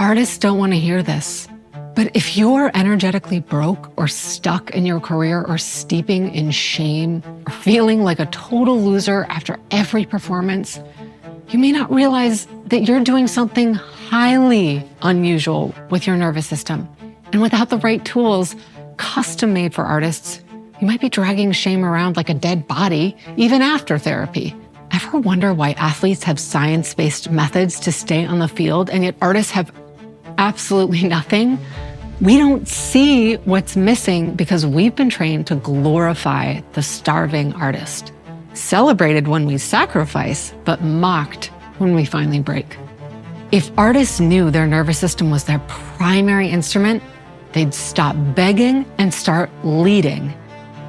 Artists don't want to hear this. But if you're energetically broke or stuck in your career or steeping in shame or feeling like a total loser after every performance, you may not realize that you're doing something highly unusual with your nervous system. And without the right tools, custom made for artists, you might be dragging shame around like a dead body, even after therapy. Ever wonder why athletes have science-based methods to stay on the field and yet artists have absolutely nothing? We don't see what's missing because we've been trained to glorify the starving artist. Celebrated when we sacrifice, but mocked when we finally break. If artists knew their nervous system was their primary instrument, they'd stop begging and start leading.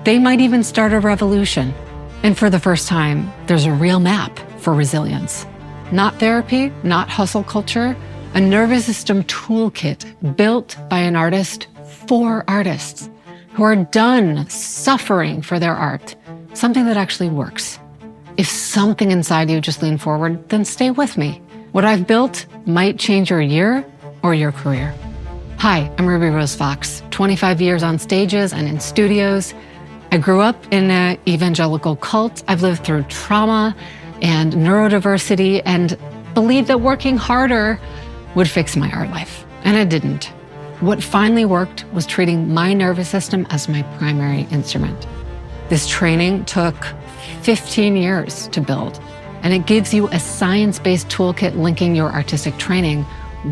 They might even start a revolution. And for the first time, there's a real map for resilience. Not therapy, not hustle culture, a nervous system toolkit built by an artist for artists who are done suffering for their art, something that actually works. If something inside you just leaned forward, then stay with me. What I've built might change your year or your career. Hi, I'm Ruby Rose Fox, 25 years on stages and in studios. I grew up in an evangelical cult. I've lived through trauma and neurodiversity and believed that working harder would fix my art life, and it didn't. What finally worked was treating my nervous system as my primary instrument. This training took 15 years to build, and it gives you a science-based toolkit linking your artistic training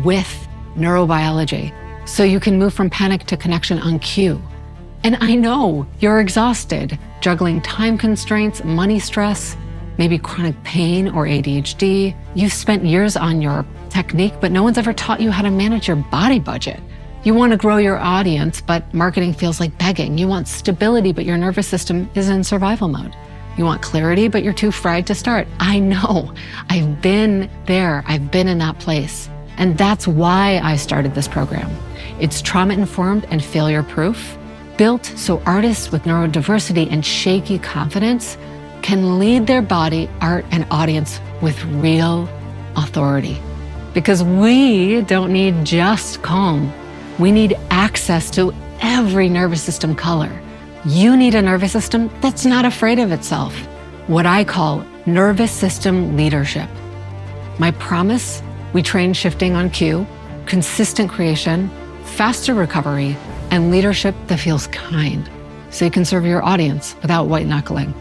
with neurobiology, so you can move from panic to connection on cue. And I know you're exhausted, juggling time constraints, money stress, maybe chronic pain or ADHD. You've spent years on your technique, but no one's ever taught you how to manage your body budget. You want to grow your audience, but marketing feels like begging. You want stability, but your nervous system is in survival mode. You want clarity, but you're too fried to start. I know. I've been there. I've been in that place. And that's why I started this program. It's trauma-informed and failure-proof, built so artists with neurodiversity and shaky confidence can lead their body, art, and audience with real authority. Because we don't need just calm. We need access to every nervous system color. You need a nervous system that's not afraid of itself. What I call nervous system leadership. My promise, we train shifting on cue, consistent creation, faster recovery, and leadership that feels kind, so you can serve your audience without white knuckling.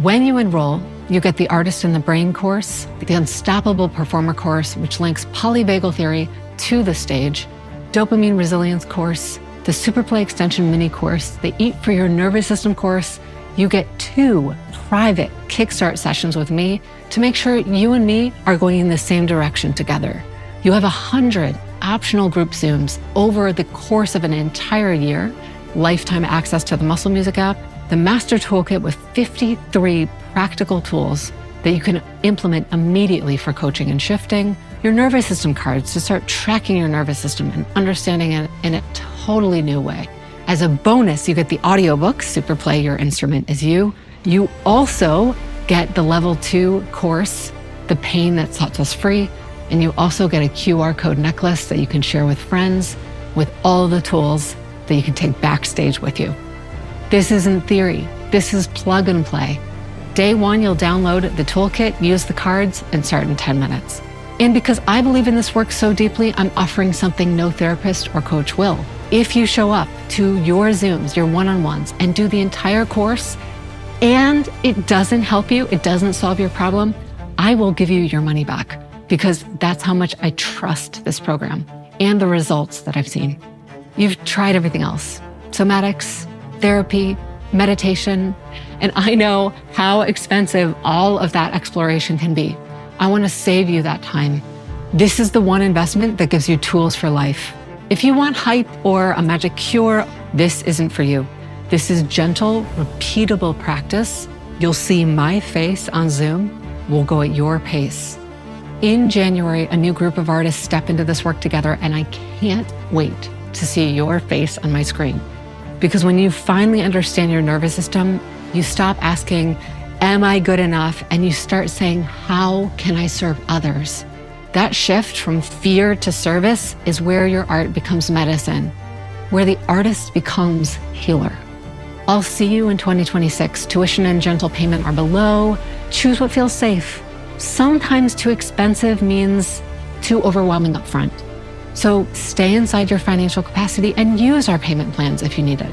When you enroll, you get the Artist in the Brain course, the Unstoppable Performer course, which links polyvagal theory to the stage, Dopamine Resilience course, the Superplay Extension mini course, the Eat for Your Nervous System course. You get 2 private Kickstart sessions with me to make sure you and me are going in the same direction together. You have 100 optional group Zooms over the course of an entire year, lifetime access to the MuscleMusic app, the Master Toolkit with 53 practical tools that you can implement immediately for coaching and shifting, your nervous system cards to start tracking your nervous system and understanding it in a totally new way. As a bonus, you get the audiobook, Superplay Your Instrument Is You. You also get the level 2 course, The Pain That Sets Us Free, and you also get a QR code necklace that you can share with friends with all the tools that you can take backstage with you. This isn't theory. This is plug and play. Day 1, you'll download the toolkit, use the cards, and start in 10 minutes. And because I believe in this work so deeply, I'm offering something no therapist or coach will. If you show up to your Zooms, your one-on-ones, and do the entire course, and it doesn't help you, it doesn't solve your problem, I will give you your money back, because that's how much I trust this program and the results that I've seen. You've tried everything else, somatics, therapy, meditation, and I know how expensive all of that exploration can be. I want to save you that time. This is the one investment that gives you tools for life. If you want hype or a magic cure, this isn't for you. This is gentle, repeatable practice. You'll see my face on Zoom. We'll go at your pace. In January, a new group of artists step into this work together, and I can't wait to see your face on my screen. Because when you finally understand your nervous system, you stop asking, am I good enough? And you start saying, how can I serve others? That shift from fear to service is where your art becomes medicine, where the artist becomes healer. I'll see you in 2026. Tuition and gentle payment are below. Choose what feels safe. Sometimes too expensive means too overwhelming upfront. So stay inside your financial capacity and use our payment plans if you need it.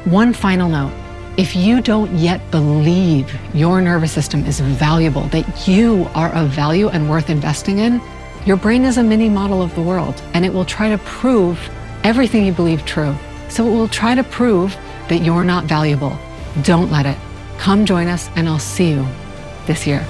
One final note. If you don't yet believe your nervous system is valuable, that you are of value and worth investing in, your brain is a mini model of the world, and it will try to prove everything you believe true. So it will try to prove that you're not valuable. Don't let it. Come join us, and I'll see you this year.